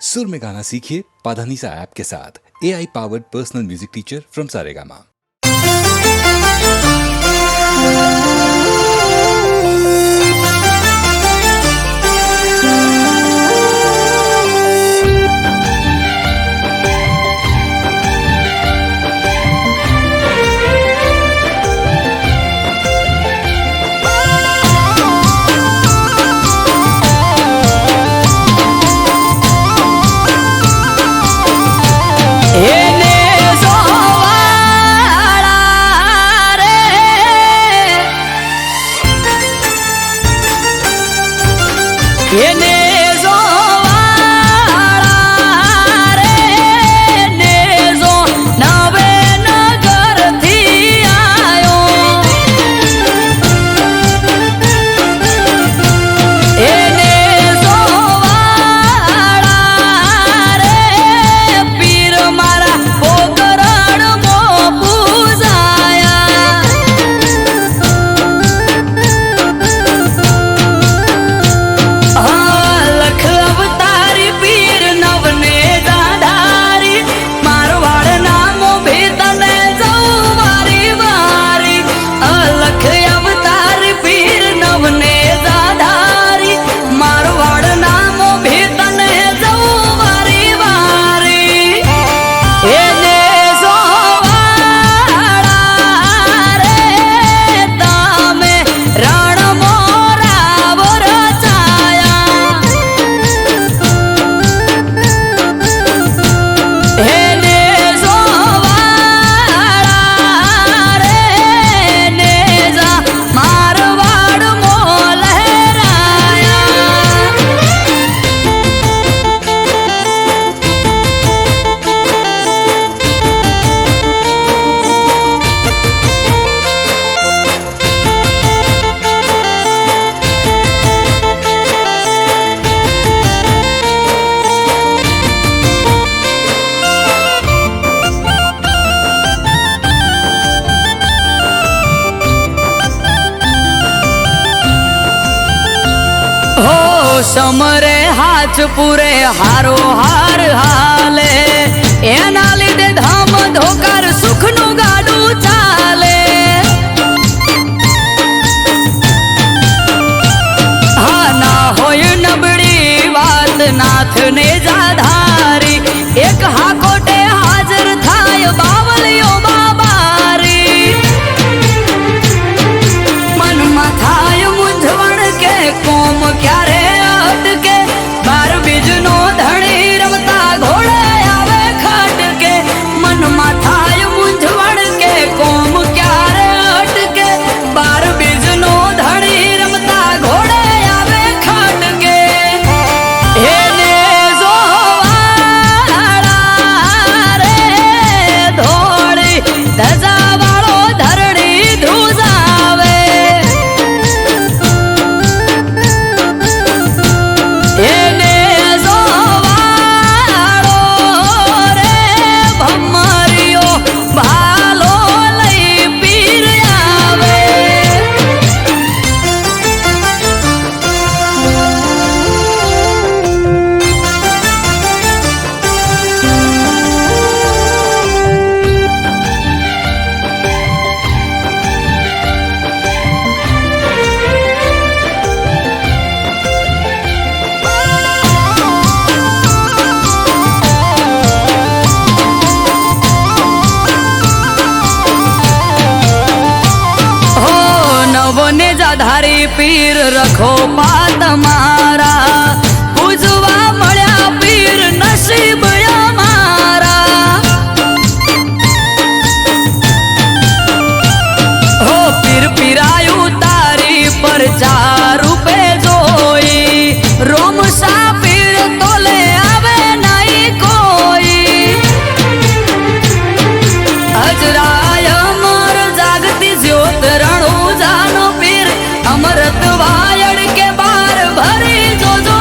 सुर में गाना सीखिए पाधानीसा ऐप के साथ। AI powered personal music teacher from Saregama. समरे हाथ पूरे हारो हार हाले एना लीधे धाम धोकर सुखनु गाडू चाले। हा ना होय नबड़ी बात नाथ ने जाधारी एक हाकोटे हाजर थाय बावलियो बाबारी मन माथाय मुंझवण के कोम क्यारे बार बीजनो धणी रमता घोड़े आवे खट के मन माथाय मुंझवण के कोम क्यारे अटके बार बीजनो धणी रमता घोड़े आवे खट के हे ने जोवाड़ा रे धोड़ी धजा वालो धरणी धुजावे धारी पीर रखो पात मारा पूजवा मळ्या पीर नसीब मारा हो पीर पीरायु तारी पर 4 रूपे जोई रोम सा पीर तोले आवे नहीं कोई हजराय अमर जागती ज्योत रणु जानो पीर अमृत वायड़ के बार भरी जो जो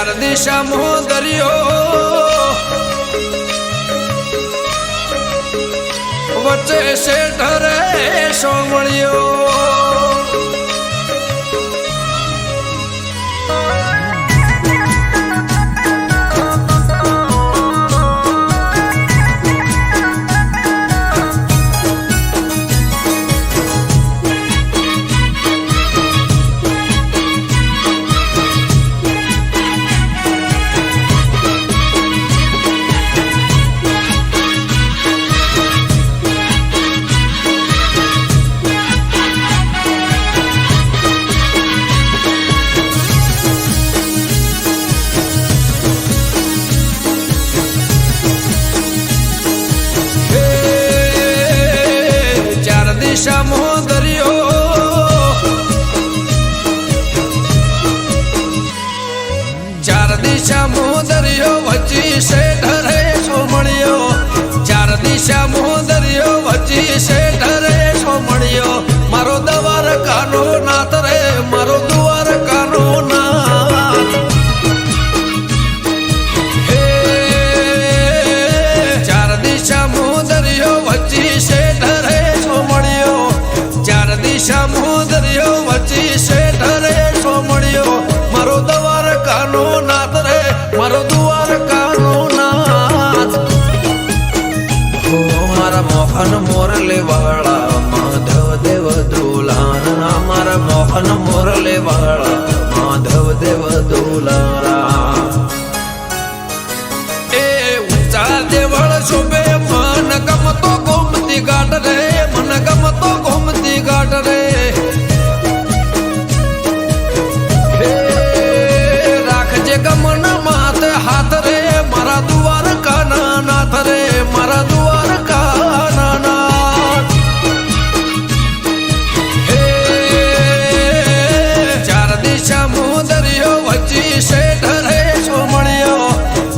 ચાર દિશામાં દરિયો વચ્ચે શેઠ રે સોમળિયો દિશામાં દરિયો ચાર દિશામાં દરિયો વચ્ચી શેઠ રે સોમળિયો ચાર દિશામાં દરિયો વચ્ચી શેઠ રે સોમળિયો મારો દવાર કાનો નાથ રે મારો દુવાર કાનો નાથ હે ચાર દિશામાં દરિયો વચ્ચી શેઠ રે ચાર દિશામાં દરિયો વચ્ચી શેઠ રે સોમળિયો મારો દવાર કાનો નાથ રે મારો દુવાર કાનો નાથ મારા મોહન મોરલે વાળા માધવ દેવ દુલારા મારા મોહન મોરલે વાળા માધવ દેવ દુલારા એ ઊંચા દેવળ શોભે મન ગમતો ગોમતી ગાટ રે મન ગમતો ગોમતી ગાટ રે રાખજે ગમન માથે હાથ રે મારા દુવાર કાના નાથ રે મારા દુવાર કાના નાથ ચાર દિશામાં દરિયો વચ્ચી શેઠ રે સોમળિયો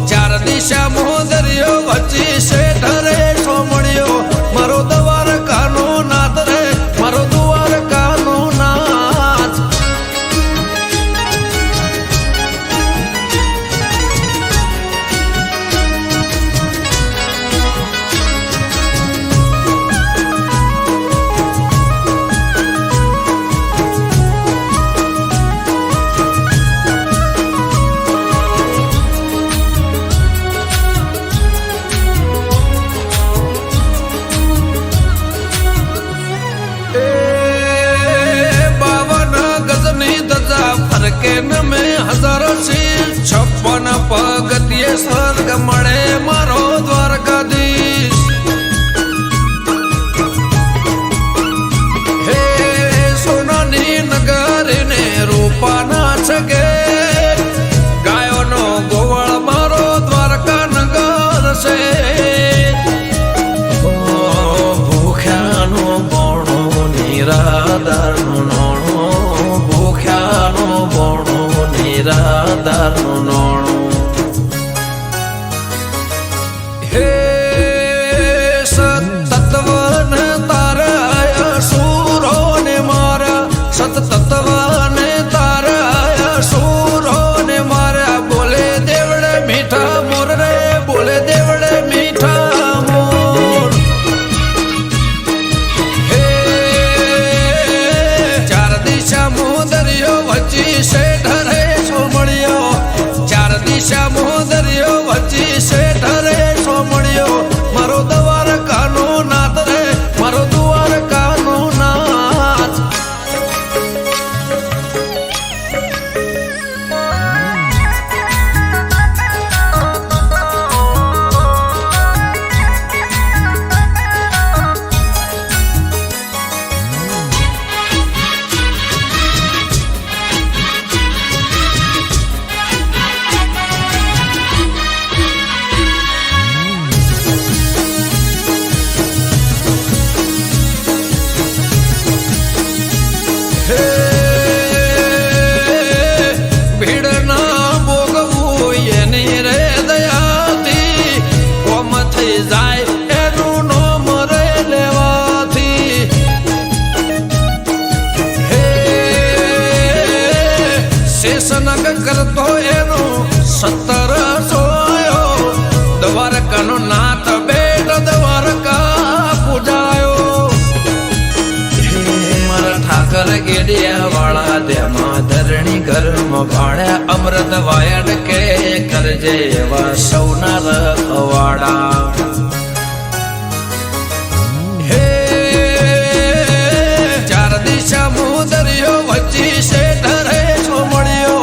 ચાર દિશામાં દરિયો વચ્ચી શેઠ રે સોમળિયો મારો દવાર કાનો નાથ રે મારો દુવાર કાનો નાથ ફરકે નમે હજારો શીર 56 પગથિયે સ્વર્ગ મળે મારો દ્વારકાધીશ હે સોનાની નગરી ને રૂપાના છગે ગાયોનો ગોવાળ મારો દ્વારકા નગર છે ભૂખ્યાનો બોણો નિરાધારનો નિરાધારનું નોણું હે સતત્વને તારા સુરો ને મારા સતત્વને તારા સુરો ને મારા બોલે દેવડે મીઠા મોર રે બોલે દેવડે મીઠા મોર હે ચાર દિશામાં દરિયો વચ્ચી શેઠ રે સોમળિયો ચાર ધર્મ ભાણ્યા અમૃત વાયડ કે કરજે એવા સૌના રખવાડા હે ચાર દિશા મુદરિયો વચ્ચે શેઠ રે સોમળિયો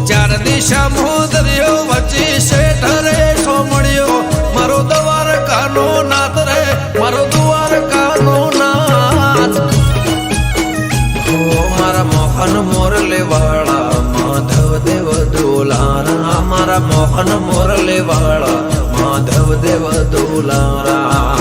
ચાર દિશા મુદરિયો વચ્ચે શેઠ રે સોમળિયો મારો દ્વારકાનો નાથ રે મારો દ્વારકાનો નાથ મારા મોહન મોરલે વાળા માધવ દેવ દોલારા મારા મોહન મોરલે વાળા માધવ દેવ દોલારા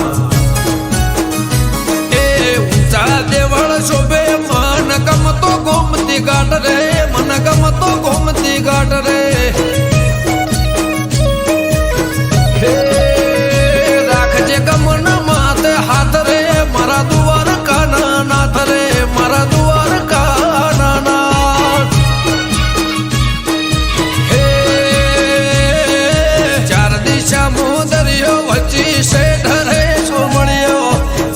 એ ઊંચા દેવળ શોભે મન ગમતો ગોમતી ઘાટ રે મન ગમતો ગોમતી ઘાટ રે રાખજે ગમન માથે હાથ રે મારા દ્વારકાના નાથ રે મારા દ્વારકાના નાથ હે ચાર દિશા મોદરિયો વચ્ચે શેઠ રે સોમળિયો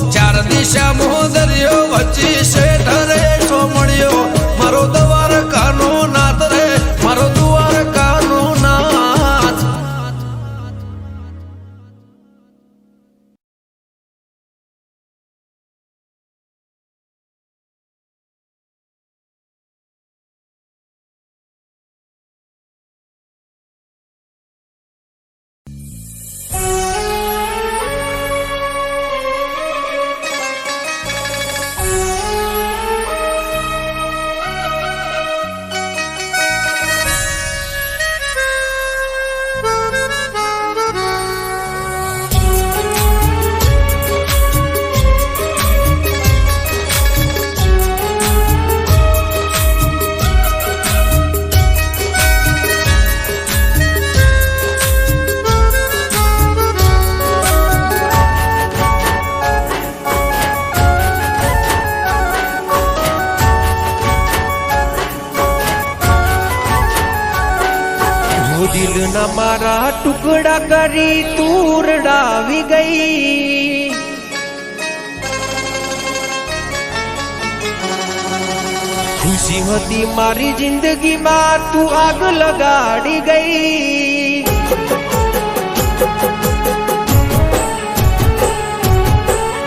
ચાર દિશા મોદરિયો વચ્ચે શેઠ રે સોમળિયો મારો દ્વારકાનો નાથ રે મારો દ્વારકાનો નાથ દિલના મારા ટુકડા કરી તું રડાવી ગઈ ખુશી હતી મારી જિંદગીમાં તું આગ લગાડી ગઈ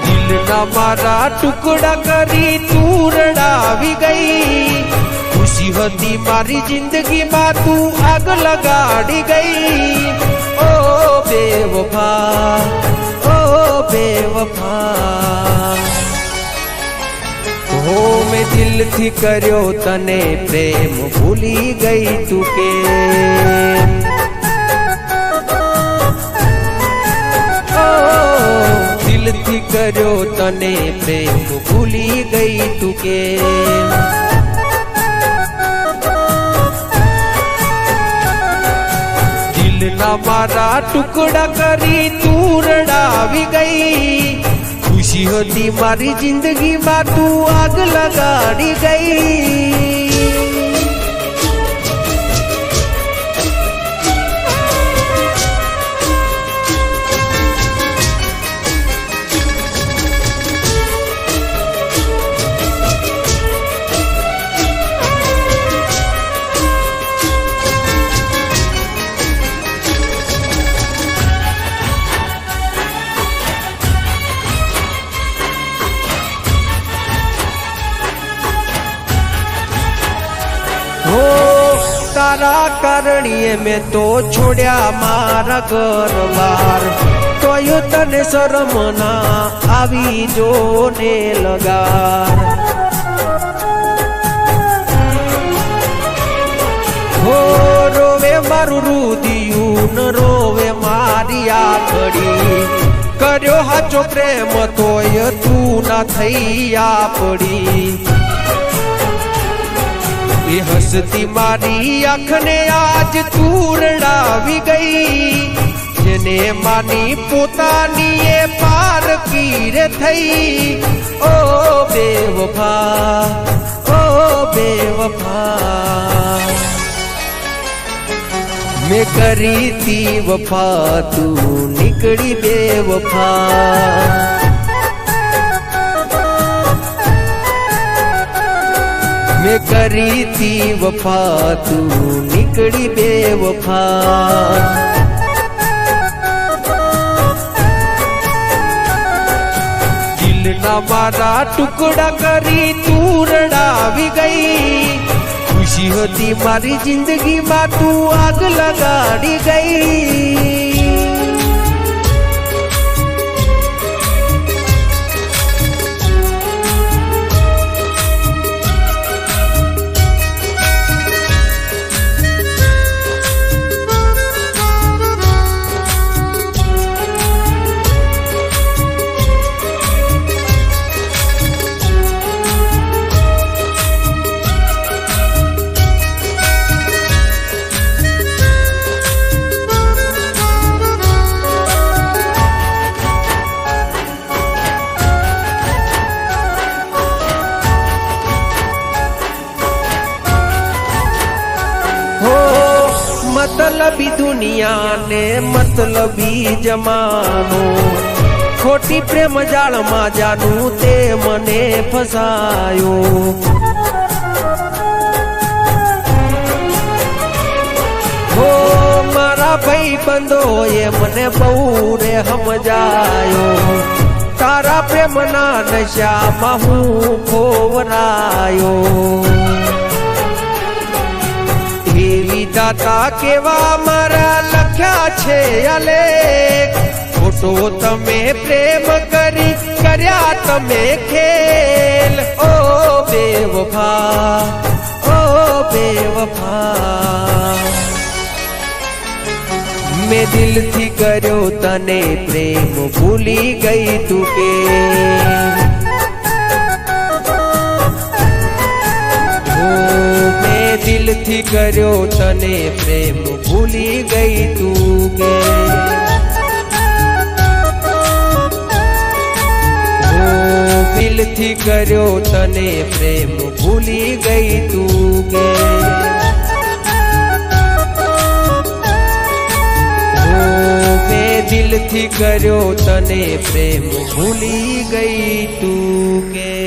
દિલના મારા ટુકડા કરી તું રડાવી ગઈ ખુશી હતી મારી જિંદગીમાં તું આગ લગાડી ગઈ ઓ બેવફા ઓ બેવફા હો મેં દિલથી કર્યો તને પ્રેમ ભૂલી ગઈ તું કે દિલથી કર્યો તને પ્રેમ ભૂલી ગઈ તું કે દિલના મારા ટુકડા કરી તું રડાવી ગઈ ખુશી હતી મારી જિંદગીમાં તું આગ લગાડી ગઈ તારા કારણીએ મેં તો છોડ્યા મારા ઘરબાર તોય તને શરમ ના આવી જો ને લગાર હો રોવે મારું રુદિયું ન રોવે મારી આખડી કર્યો હાચો પ્રેમ તોય તું ના થઈ આપડી એ હસતી મારી આંખને આજ તું રડાવી ગઈ જેને માની પોતાની એ પારકી રે થઈ ઓ બેવફા ઓ બેવફા મેં કરી તી વફા તું નીકળી બેવફા મેં કરી તી વફા તું નીકળી બે વફા દિલના મારા ટુકડા કરી તું રડાવી ગઈ ખુશી હતી મારી જિંદગીમાં તું આગ લગાડી ગઈ मतलबी दुनिया ने मतलबी जमानो खोटी प्रेम जाल मा जानू ते मने फसायो हो मारा भाई बंदो ये मने बहु रे समझायो तारा प्रेम ना नशा महू खोवरायो दाता केवा मारा लख्या छे अलेख फोटो तमे प्रेम करी कर्या तमे खेल ओ बेवफा मैं दिल थी कर्यो तने प्रेम भूली गई तू के दिल थी कर्यो तने प्रेम भूली गई तू गे दिल थी कर्यो तने प्रेम भूली गई तू गे मैं दिल थी कर्यो तने प्रेम भूली गई तू गे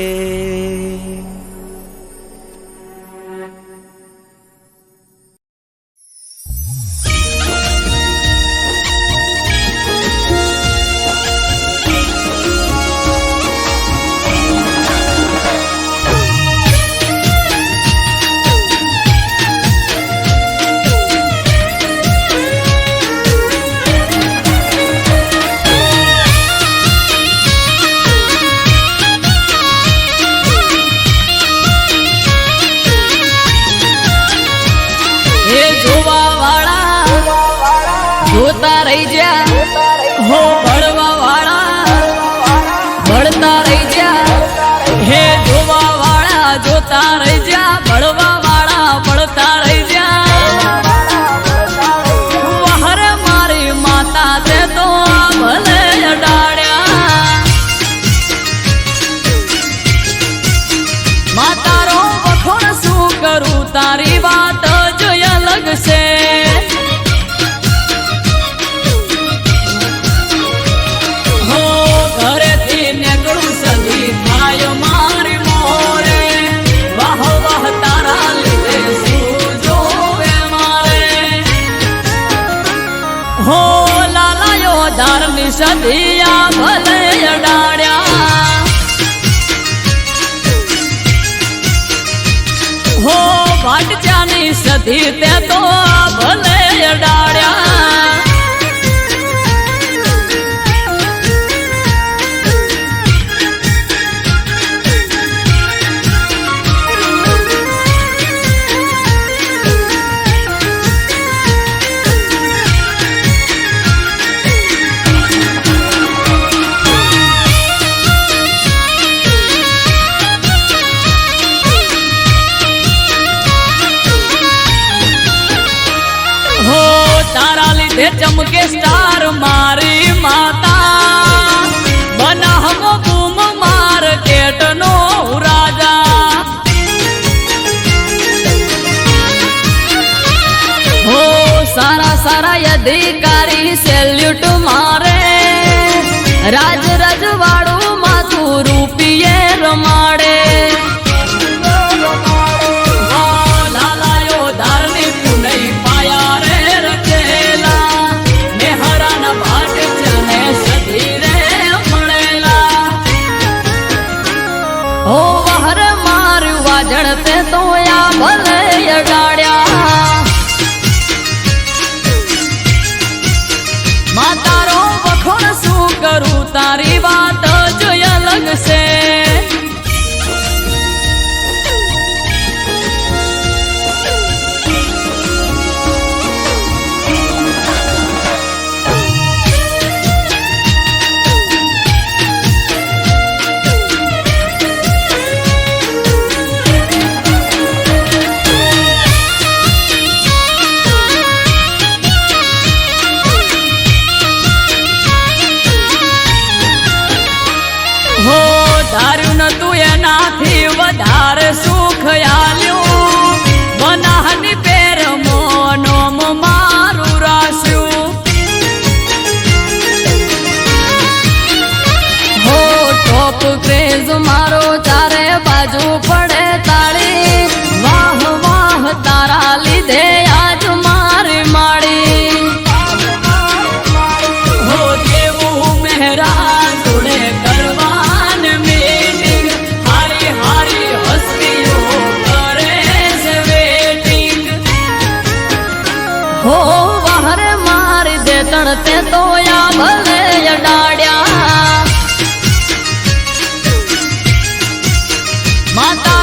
જોતા રહી જા હો ભળવા વાળા ભળતા રહી જા હે જોવા વાળા જોતા રહી જા ભળવા વાળા ભળતા રહી જા વહરે મારી માતા તે તો ભલે અડાડ્યા માતારો વખોડ શું કરું તારી વાત જ અલગ છે સદિયા ભલે અડાડ્યા હો ભાટજાની સદી તે તો ભલે અડાડ્યા चमके स्टार मारी माता बना हम बूम मार्केट नो राजा हो सारा सारा अधिकारी सेल्यूट मारे राज रजवाड़ू माथू रूपिये रमाड़े हो वहर मार वाजणते तो या भले अडाड्या मातारो वखोण शू करूं तारी बात जो अलग से हो दारू न तू एनाथी वधारे सुख आल्યું બનાહની પેર મોનોમ મારું રાસ્યું હો ટોપ ક્રેઝ મારો ચારે બાજુ પડે તાળી વાહ વાહ તારા લીધે આજ મારી માળી હો દેવું મહેરા જોડે કરવા हो वहर मार दे तणते तो या भले अडाड्या माता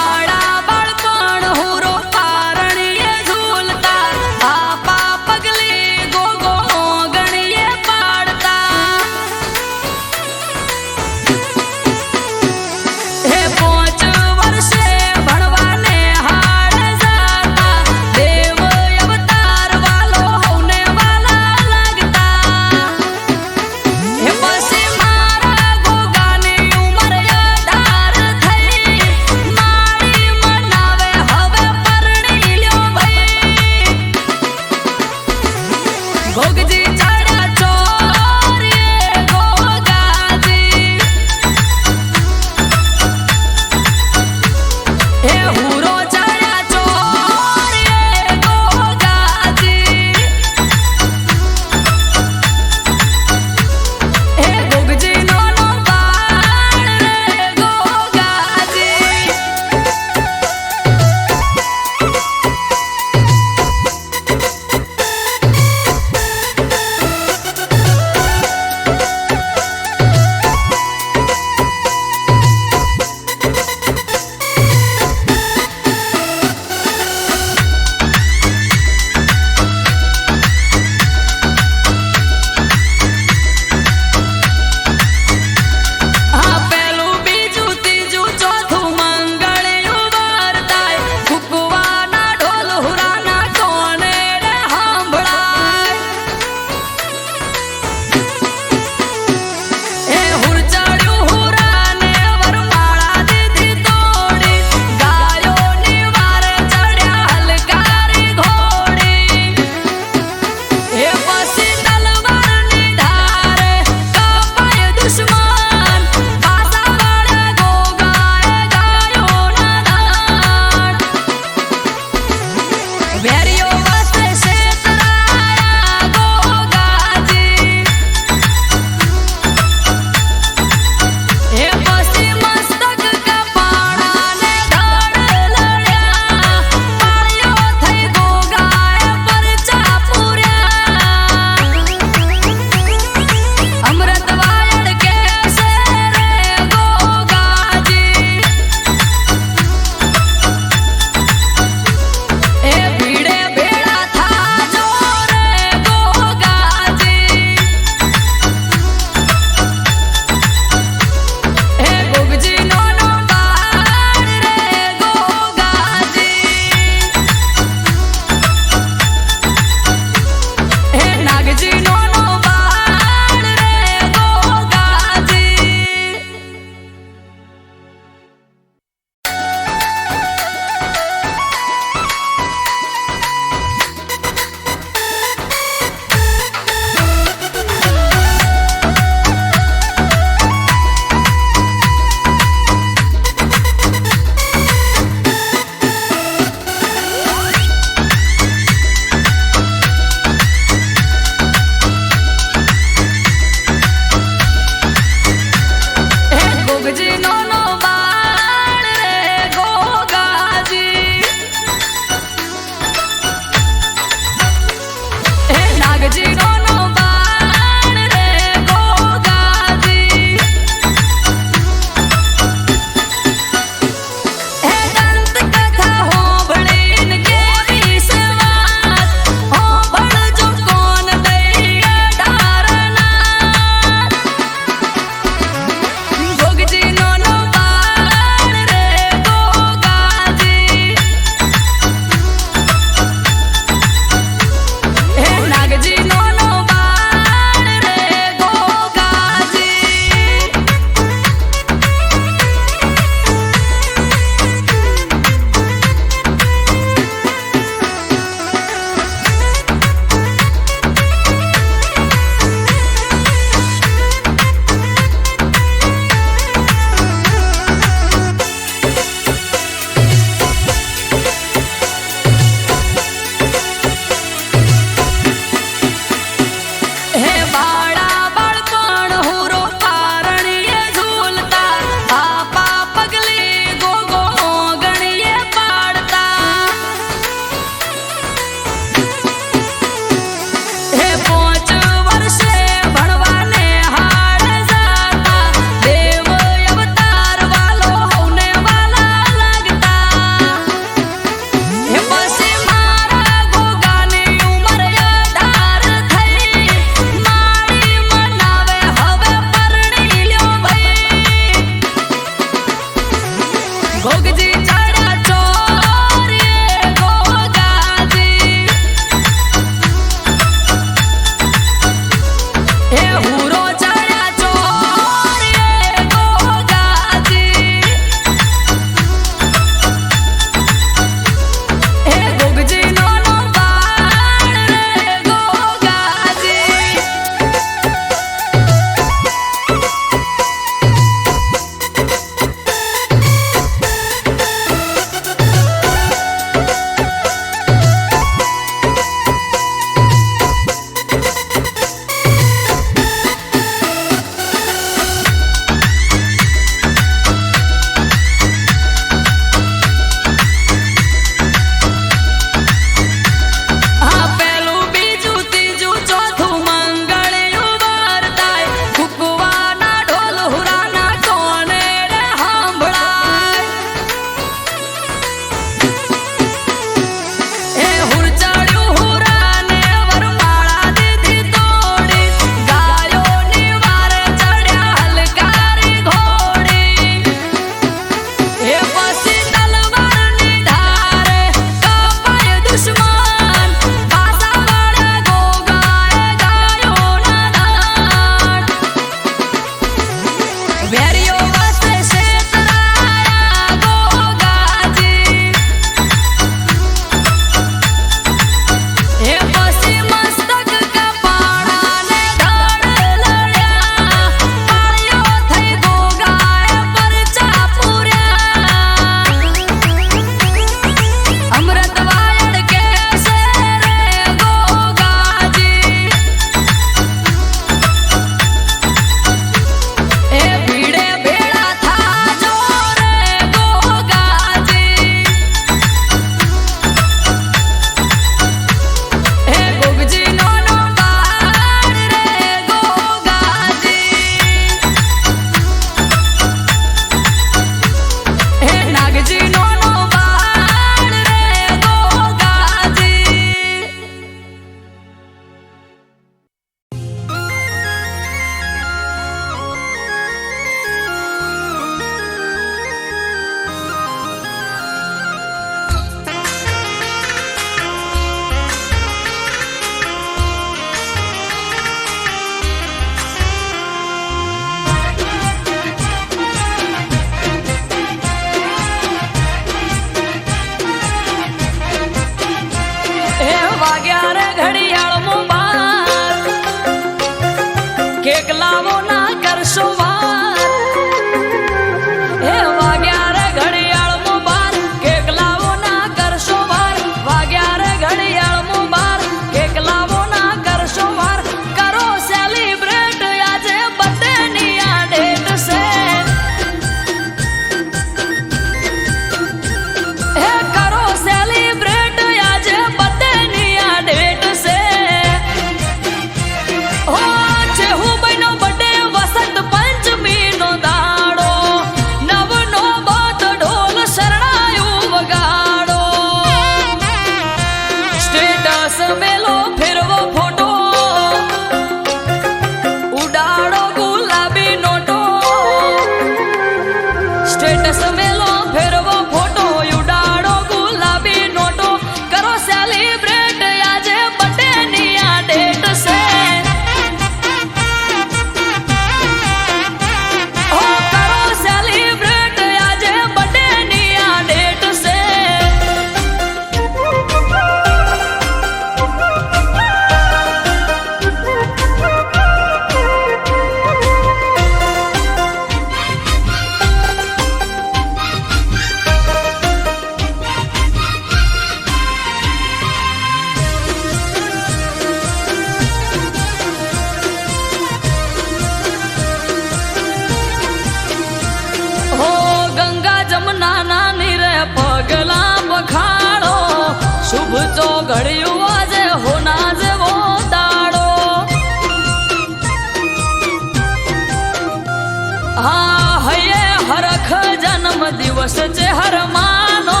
દિવસ છે હરમાનો,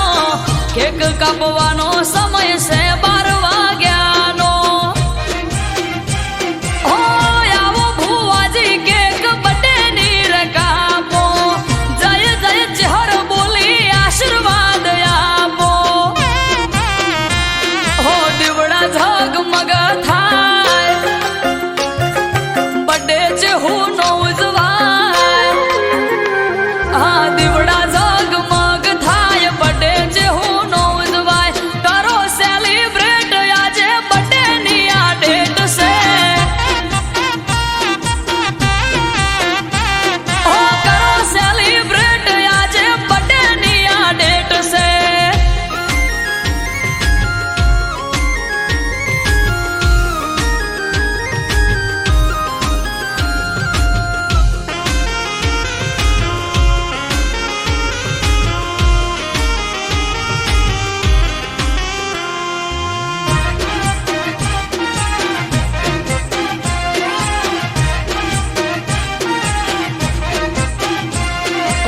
કેક કાપવાનો સમય છે 12 વાગ્યાનો. ઓ આવો ભુવાજી કેક બટેની રે કાપો, જય જય ચેહર બોલી આશીર્વાદ આપો. હો દીવડા ઝગમગ થાય, બડે છે હું નો ઉજવાય. હા દીવડા ઝગમગ થાય, બડે છે હું નો ઉજવાય. કરો સેલિબ્રેટ આજે બડે ની આ ડેટ છે. ઓ કરો સેલિબ્રેટ આજે બડે ની આ ડેટ છે.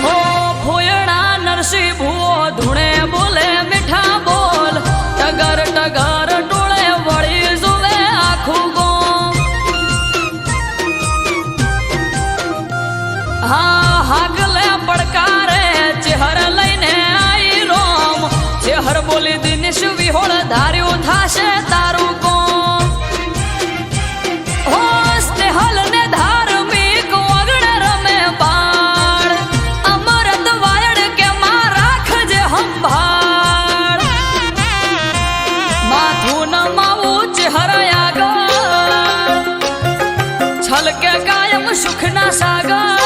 હો ફોયણા નરસિંહ ભુવો ધૂણે બોલે મીઠા બોલ, ટગર ટગર ટોળે વળી જુએ આખું ગોમ. હા હાગલે પડકારે ચેહર લઈને આઈ રોમ, ચેહર બોલી દિનેશ વિહોળ ધાર્યું થાશે તારું કોમ. હો સ્નેહલ ને ધાર્મિક વગણ રમે બાળ, અમરત વાયડ કે માં રાખજે સંભાળ. માથું નમાવું ચેહર આગળ, છલકે કાયમ સુખના સાગર.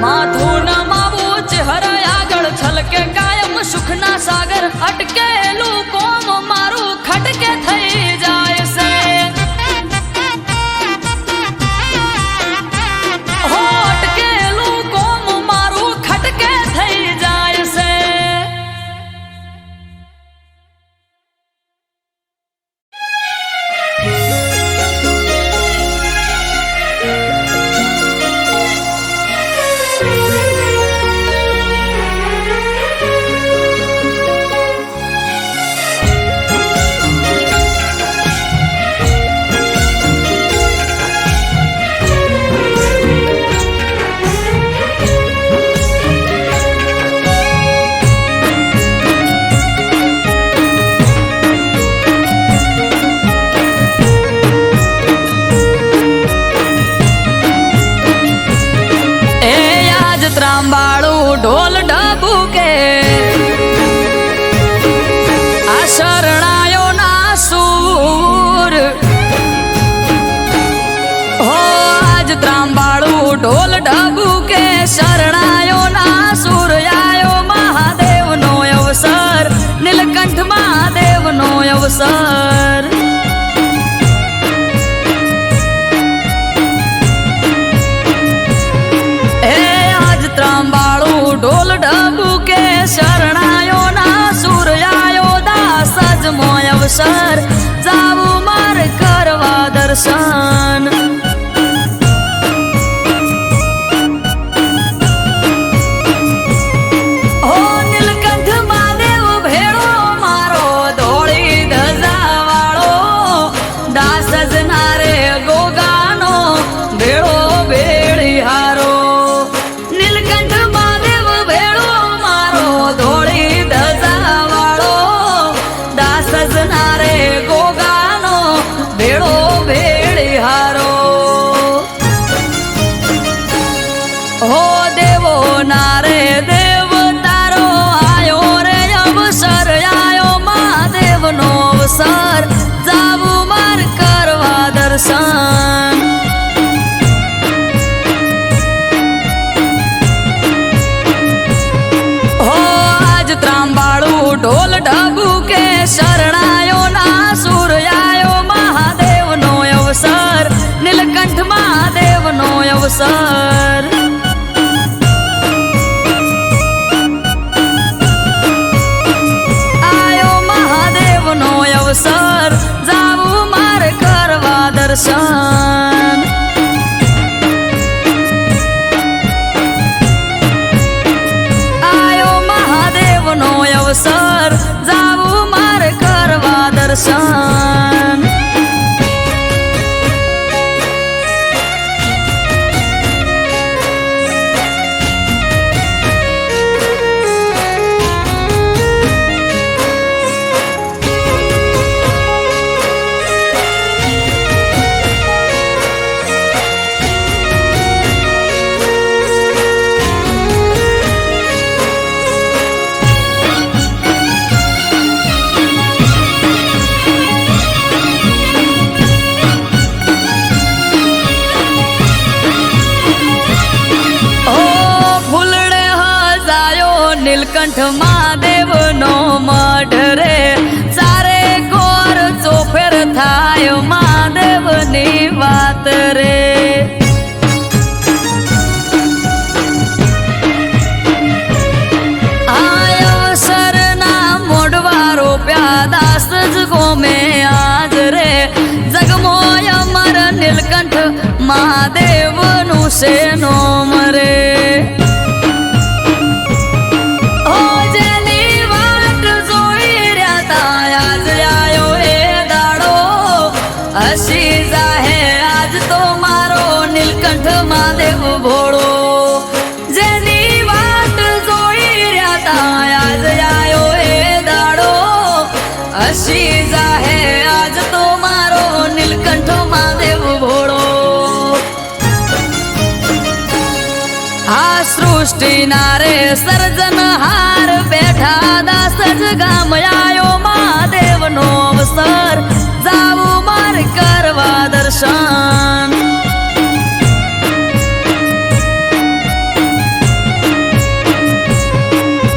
માથું નમાવું ચેહર આગળ, છલકે કાયમ સુખના સાગર. અટકેલું કોમ મારું ખટકે થઈ જાય છે. હો અટકેલું કોમ મારું ખટકે થઈ જાય છે. ત્રાંબાળું ઢોલ ઢબુકે, આ શરણાયો ના સૂર. હો આજ ત્રાંબાળું ઢોલ ઢબુકે, શરણાયો ના સૂર. આયો મહાદેવનો અવસર, નીલકંઠ મહાદેવનો અવસર. ત્રાંબાળું ઢોલ ઢબુકે, શરણાયો ના સૂર. આયો દાસ અજમો અવસર, જાવું માર કરવા દર્શન. હો નીલકંઠ મહાદેવ ભેળો મારો, ધોળી ધજા વાળો દાસ અજના રે ગોગાનો, ભેળો ભેળી હારો. હો દેવો નારે દેવ તારો આયો રે અવસર, આયો મહાદેવનો અવસર, જાવું માર કરવા દર્શન. હો આજ ત્રાંબાળું ઢોલ ઢબુકે, શરણાયો ના સૂર. આયો મહાદેવનો અવસર, નીલકંઠ મહાદેવનો અવસર. અવસર, જાવું માર કરવા દર્શન. અવસર જાવું મારે કરવા દર્શન નીલકંઠ મહાદેવ નો મઢ રે સારે કોર ચોફેર થાય મહાદેવ ની વાત રે આયો સરના મોઢવા રોપ્યા દાસ જ ગોમે આજ રે જગમોય અમર નીલકંઠ મહાદેવ નું છે નોમ રે હસી જાહે આજ તો મારો નીલકંઠ મહાદેવ ભોળો જેની વાત જોઈ રહ્યા તા આજ આયો એ દાડો હસી જાહે આજ તો મારો નીલકંઠ મહાદેવ ભોળો આ સૃષ્ટિ નારે સર્જન હાર બેઠા દાસ જ ગામ આયો મહાદેવ નો અવસર જાવું મારે કરવા દર્શન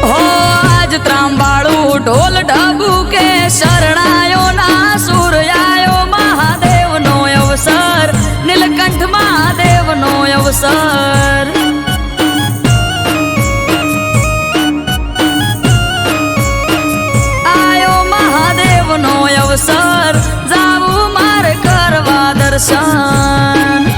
હો આજ ત્રાંબાળું ઢોલ ઢબુ કે શરણાયો ના સુર આયો મહાદેવ નો અવસર નીલકંઠ મહાદેવ નો અવસર નો અવસર જાવું મારે કરવા દર્શન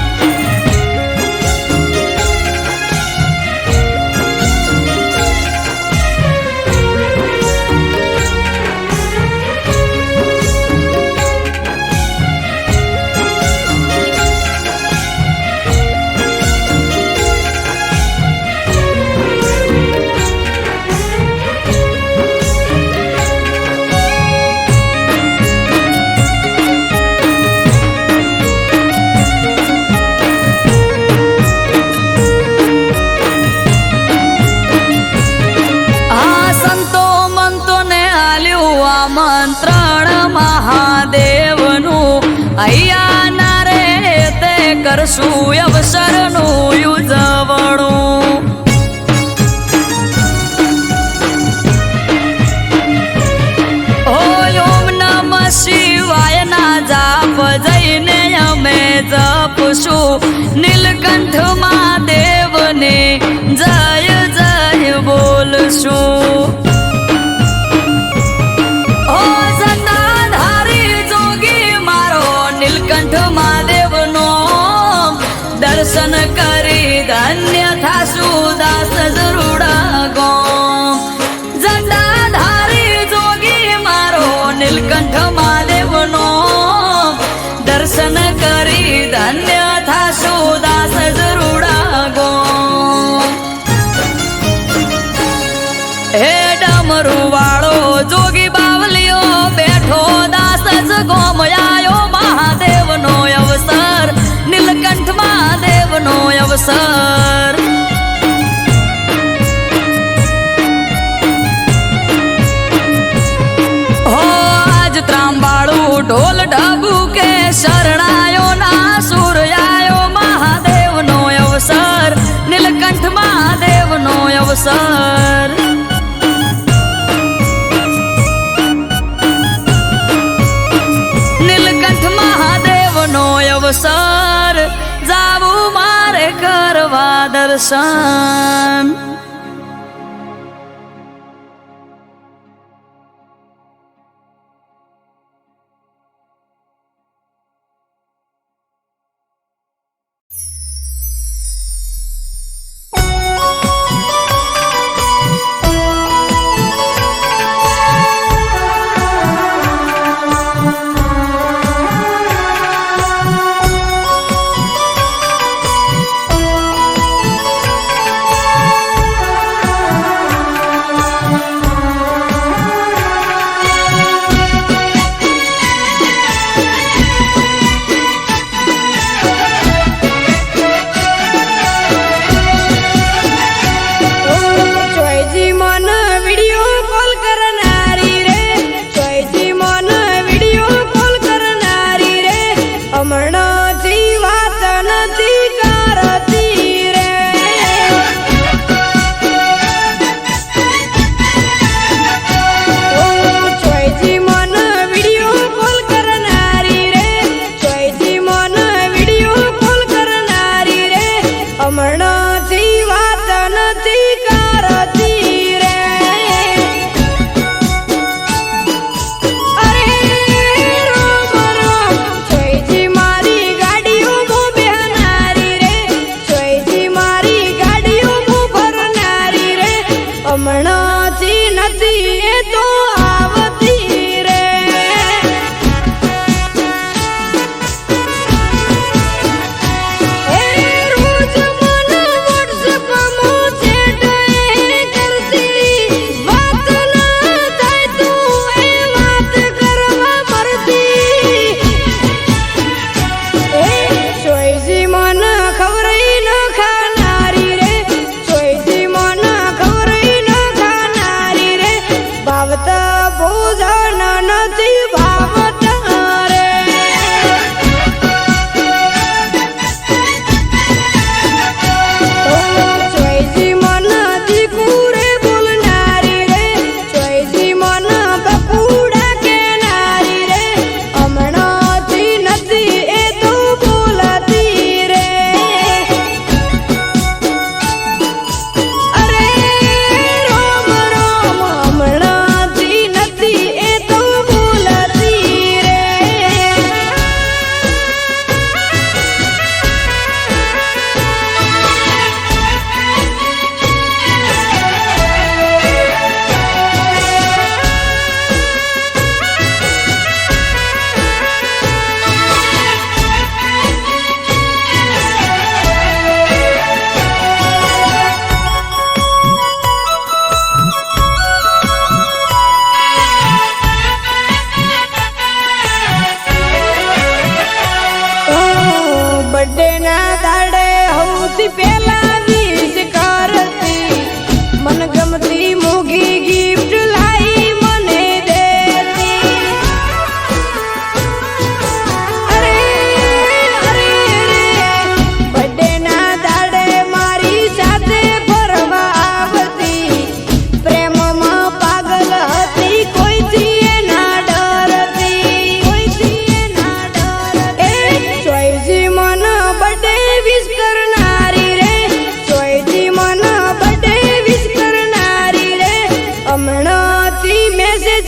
આમંત્રણ મહાદેવનું અહીંયા ના રે તે કરશું અવસરનું ઉજવણું ઓમ નમઃ શિવાય ના જાપ જઈને અમે જપશું નીલકંઠ મહાદેવને જય જય બોલશું દર્શન કરી ધન્ય થાશું દાસ જરૂડા ગોમ જટાધારી જોગી મારો નીલકંઠ મહાદેવ નો દર્શન કરી ધન્ય થાશું દાસ જરૂડા ગોમ હે ડમરુ વાળો જોગી બાવલિયો બેઠો દાસ જ ગોમ આયો મહાદેવ નો અવસર નીલકંઠ મહાદેવ નો અવસર હો આજ ત્રાંબાળું ઢોલ ઢબુ કે શરણાયો ના સુર આયો મહાદેવ નો અવસર નીલકંઠ મહાદેવ નો અવસર નીલકંઠ મહાદેવ નો અવસર જાવું મારે કરવા દર્શન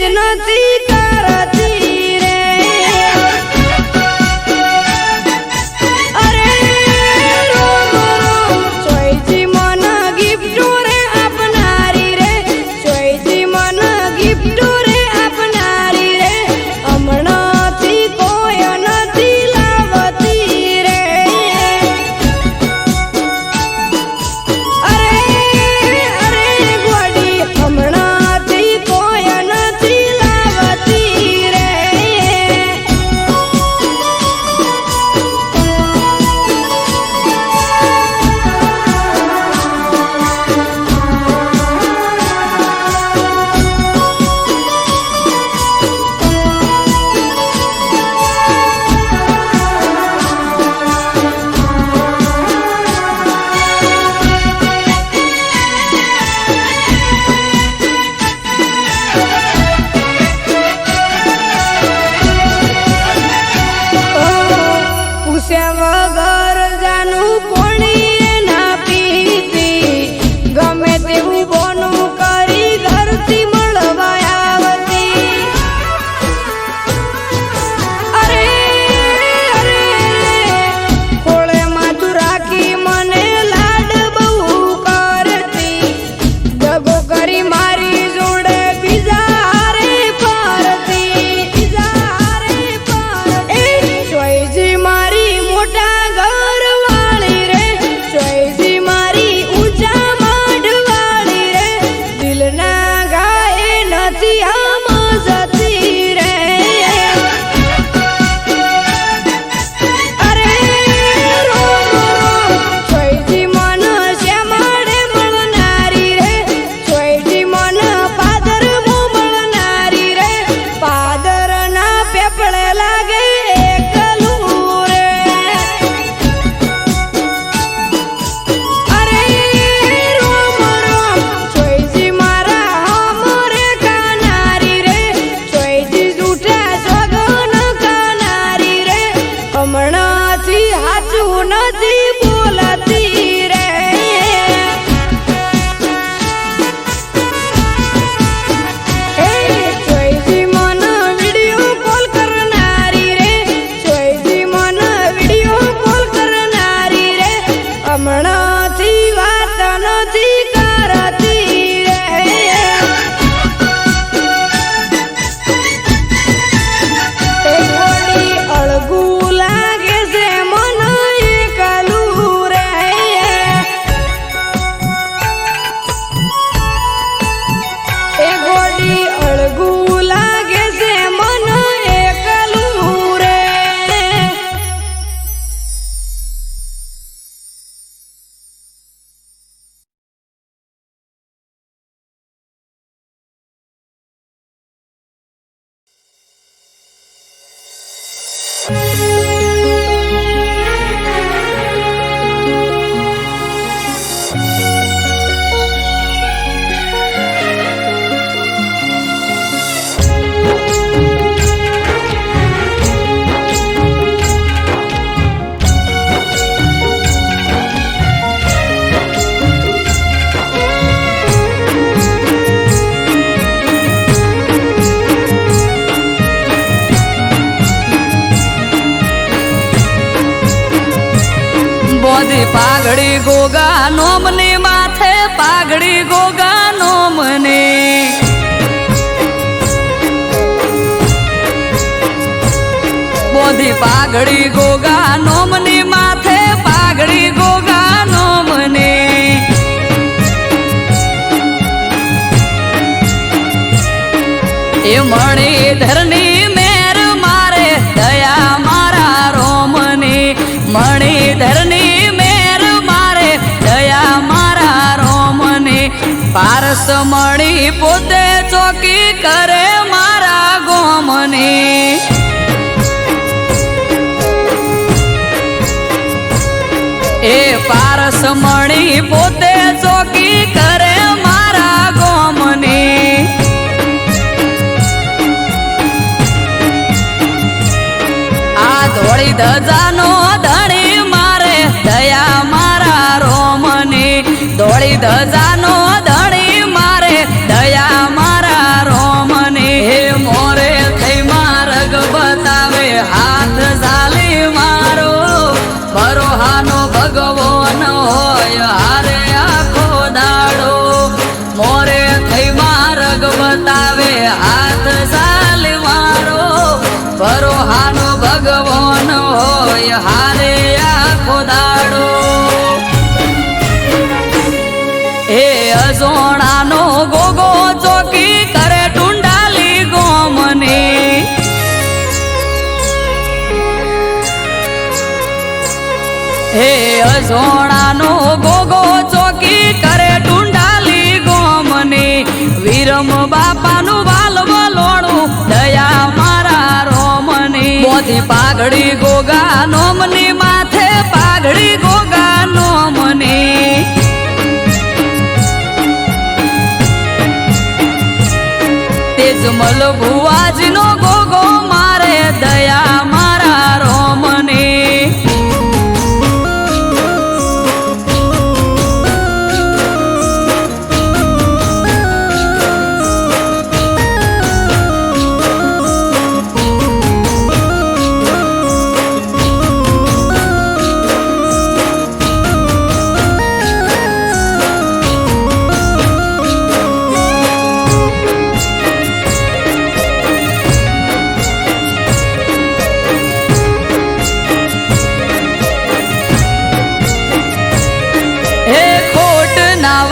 જ નથી કરતી રે અરે રોમ રોમ ચોઈજી મન ગિફ્ટો રે આપનારી રે ચોઈજી મન ગિફ્ટો રે આપનારી રે હમણાંથી કોઈ નથી લાવતી રે અરે અરે ગોડી હમણાંથી કોઈ નથી લાવતી રે પૂછ્યા વગર જાનું કોણીએ ના પીતી ગમે તેવું બોનું કરી ઘરથી મળવા આવતી અરે અરે ખોળે માથું રાખી મને લાડ બહુ કરતી દગો કરી મારી જોડે બીજા હારે ફરતી ચોઈજી મારી મોટા ઘર વાળી રે ચોઈજી મારી ઊંચા માડ વાળી રે દિલના ગાય નથી સમજતી રે અરે રોમ રોમ ચોઈજી મન શ્યામાડે મળનારી રે ચોઈજી મન પાદર મળનારી રે પાદરના પેપળે લાગે એકલું રે અરે રોમ રોમ ચોઈજી મારા હમરે કાનારી રે ચોઈજી જૂઠા સોગન કાનારી રે હમણાંથી હાચું નથી બોલતી રે ચોઈજી મન વિડિયો કોલ કરનારી રે ચોઈજી મન વિડિયો કોલ કરનારી રે હમણાંથી વાત નથી કરતી રે એ ઘોડી અળગું લાગે છે મન એકલું રે એ ઘોડી અળગું લાગે છે મન એકલું રે બોધી પાઘડી ગોગા નોમની માથે પાઘડી ગોગા નોમને બોધી પાઘડી ગોગા નોમની માથે પાઘડી ગોગા નોમને એ મણિધરની મેર મારે દયા મારા રોમની મણિધરની મેર મારે દયા મારા રોમની પારસ મણી પોતે ચોકી કરે મારા ગોમની એ પારસ મણી પોતે ચોકી કરે મારા ગોમની આ ધોળી ધજાનો ધણી મારે દયા મારા રોમની ધોળી ધજાનો ધણી મારે દયા મારા રોમની હે હાથ સાલ મારો ભરોહાનો ભગવાન હોય હારે આખો દાડો એ અજોણાનો ગોગો ચોકી કરે ટુંડાલી ગોમની હે અજોણાનો ગોગો ચોકી કરે ટુંડાલી ગોમની વીરમ બાપાનું વાલ વલોણું દયા મારા રોમની મોતી પાઘડી ગોગા નોમની માથે પાઘડી ગોગા નોમની તેજમલ ભુવાજીનો ગોગો મારે દયા મારા રોમની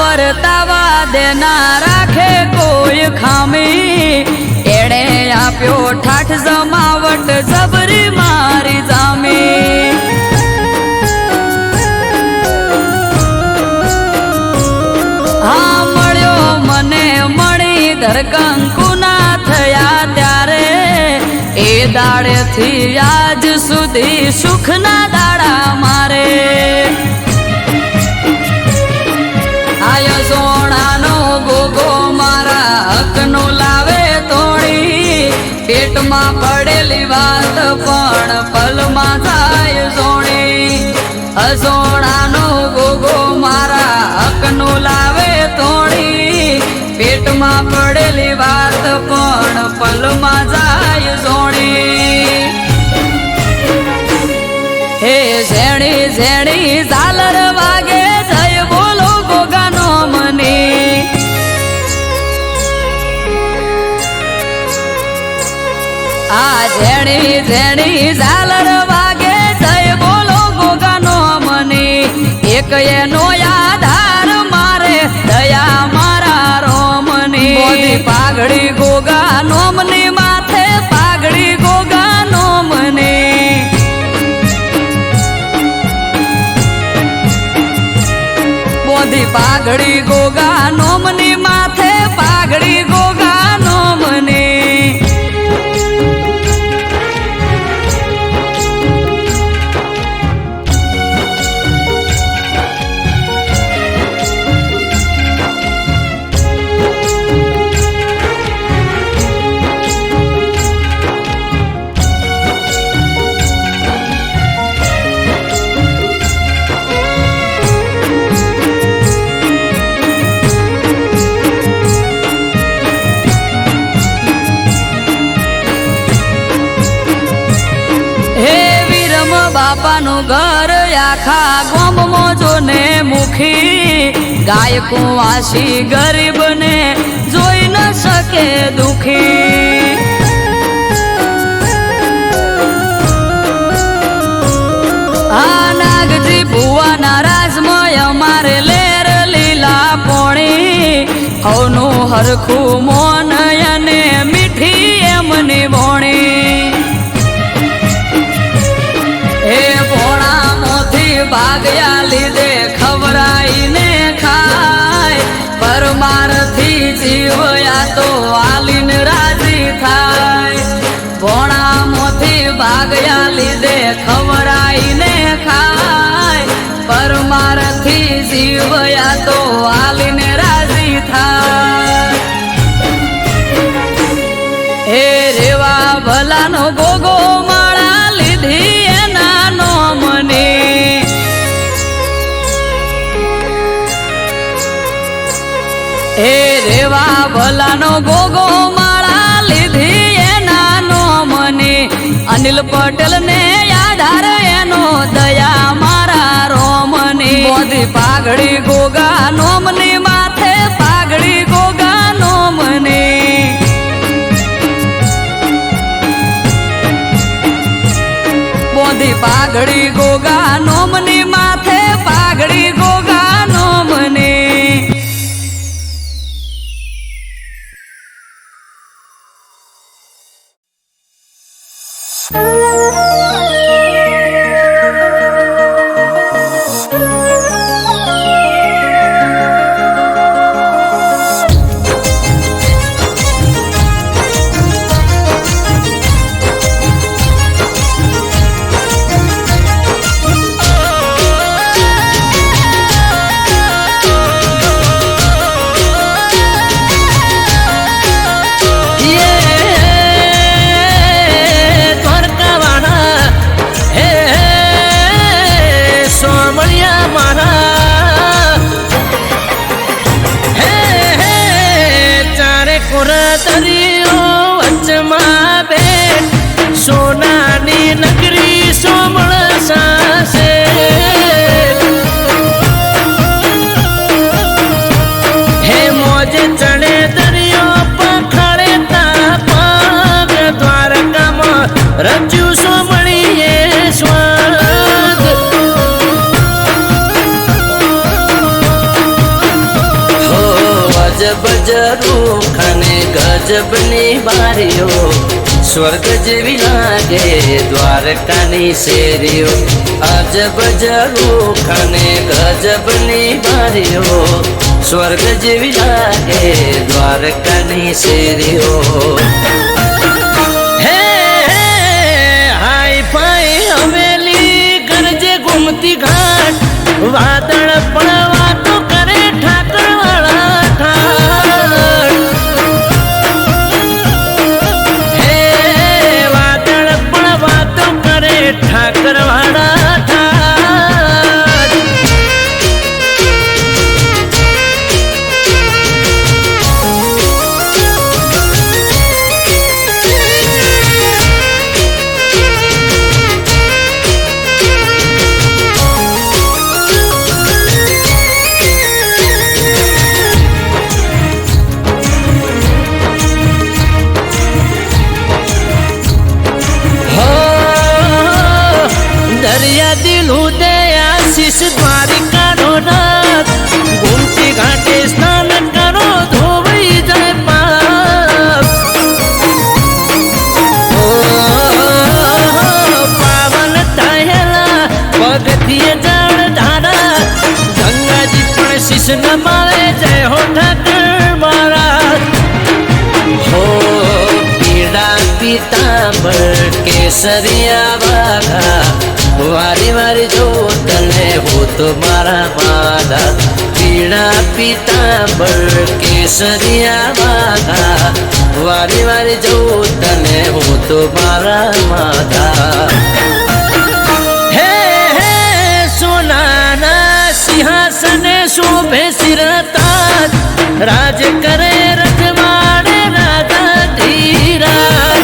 વર્તાવા દેના રાખે કોઈ ખામી એણે આપ્યો ઠાઠ જમાવટ જબરી મારી જામી હા મળ્યો મને મણી ધરકંકુના થયા ત્યારે એ દાડેથી આજ સુધી સુખના દાડા મારે આય સોણાનો ગોગો મારા હકનો લાવે તોડી પેટમાં પડેલી વાત પણ પલમાં જાય સોણી અસોણાનો ગોગો મારા હકનો લાવે તોડી પેટમાં પડેલી વાત પણ પલમાં જાય સોણી હે ઝેણી ઝેણી ઝાલર વાગે જય બોલો ગોગાનો મને આ ઝેણી ઝેણી ઝાલર વાગે જય બોલો ગોગાનો મને એક એનો આધાર મારે દયા મારા રોમની મોદી પાઘડી ગોગા નોમની માથે પાઘડી ગોગા નોમની મોદી પાઘડી ગોગા નોમની માથે પાઘડી ગોગા નોમની બાપાનું ઘર આખા ગોમમાં જોને મુખી ગાયકો વાસી ગરીબને જોઈ ન શકે દુખી આ નાગજી ભુવાના રાજમય અમારે લેર લીલા પોણી હવનું હરખું મોન અને મીઠી એમની ભોણી હે ભોણા મોથી ભાગ્યા લીધે ખવરાઈને ખાય પરમારથી જીવયા તો આલીને રાજી થાય ભોણા મોથી ભાગ્યા લીધે ખવરાઈને ખાય પરમારથી જીવયા તો આલીને રાજી થાય હે રેવા ભલાનો ગોગો માળા લીધી એના નોમને હે રેવા ભલાનો ગોગો માળા લીધી એના નોમને અનિલ પટેલ ને આધાર એનો દયા મારા રોમની મોદી પાઘડી ગોગા નોમની માથે પાઘડી ગોગા નોમની પાઘડી ગોગા નોમની માથે પાઘડી ગોગા નોમને સોનાની નગરી સોમળ સાસે હે મોજ ચણે દરિયો પખડે તા પગ દ્વારકામાં રચ્યું સોમળીએ સ્વર્ગ હો અજબ જરૂખને ગજબની બારીઓ સ્વર્ગ જેવી લાગે દ્વારકાની શેરીઓ અજબ જરૂખને ગજબની બારીઓ સ્વર્ગ જેવી લાગે દ્વારકાની શેરીઓ હે હાઈ ફાઈ હવેલી ગરજે ગુમતી ઘાટ વાદળ પણ વાતો કરે ઠાકર વાળા ઠાઠ ઠાકર વાળા ઠાઠ દરિયા દિલ ઉદયા શિષ દ્વારિકાનો નાથ ગુમતી ઘાટે સ્નાન કરો ધોવાઈ જાય પાપ પાવન થયેલા પગથિયે જળ ધારા ગંગાજી પણ શિષ નમાવે જય હો ઠાકર મારા હો પીડા પીતાંબર કેસરિયા વાઘા વારી વારી જો તને હું તો મારા માદા પીળા પીતાંબર કેસરિયા વાઘા વારી વારી જો તને હું તો મારા માદા હે હે સોનાના સિંહાસને શોભે શિરતાજ રાજ કરે રજવાડે રાજા ધીરાજ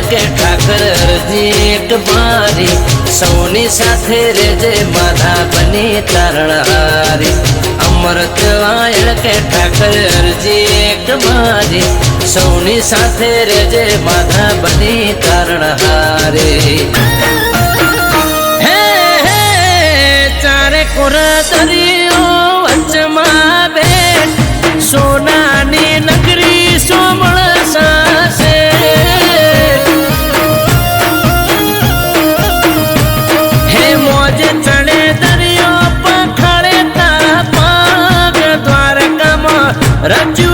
કે ઠાકર અરજી એક મારી સૌની સાથે રેજે માધા બની તારણહારી અમૃત વાયણ કે ઠાકર અરજી એક મારી સૌની સાથે રેજે માધા બની તારણહારી હે હે ચારે કોર દરિયો વચમાં બેઠ સોનાની નગરી સોમળ સાસે મોજે ચડે દરિયો પખાડે તારા પાગ દ્વારકામાં રચ્યું